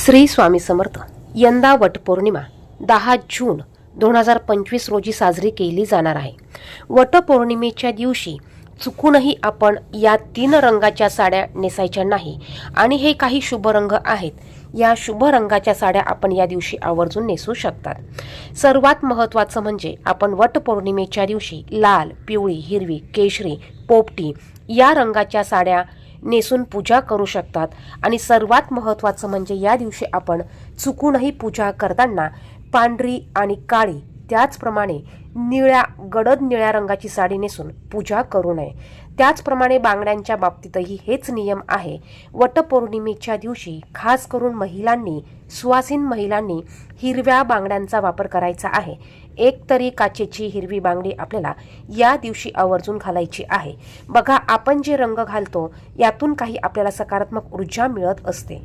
श्री स्वामी समर्थ. यंदा वटपौर्णिमा 10 जून 2025 रोजी साजरी केली जाणार आहे. वटपौर्णिमेच्या दिवशी चुकूनही आपण या 3 रंगाच्या साड्या नेसायच्या नाही आणि हे काही शुभ रंग आहेत. या शुभ रंगाच्या साड्या आपण या दिवशी आवर्जून नेसू शकतात. सर्वात महत्त्वाचं म्हणजे आपण वटपौर्णिमेच्या दिवशी लाल, पिवळी, हिरवी, केशरी, पोपटी या रंगाच्या साड्या नेसून पूजा करू शकतात. आणि सर्वात महत्त्वाचं म्हणजे या दिवशी आपण चुकूनही पूजा करताना पांढरी आणि काळी त्याचप्रमाणे गडद निळ्या रंगाची साडी नेसून पूजा करू नये. त्याचप्रमाणे बांगड्यांच्या बाबतीतही हेच नियम आहे. वटपौर्णिमेच्या दिवशी खास करून सुवासिन महिलांनी हिरव्या बांगड्यांचा वापर करायचा आहे. एक तरी काचेची हिरवी बांगडी आपल्याला या दिवशी आवर्जून घालायची आहे. बघा, आपण जे रंग घालतो यातून काही आपल्याला सकारात्मक ऊर्जा मिळत असते.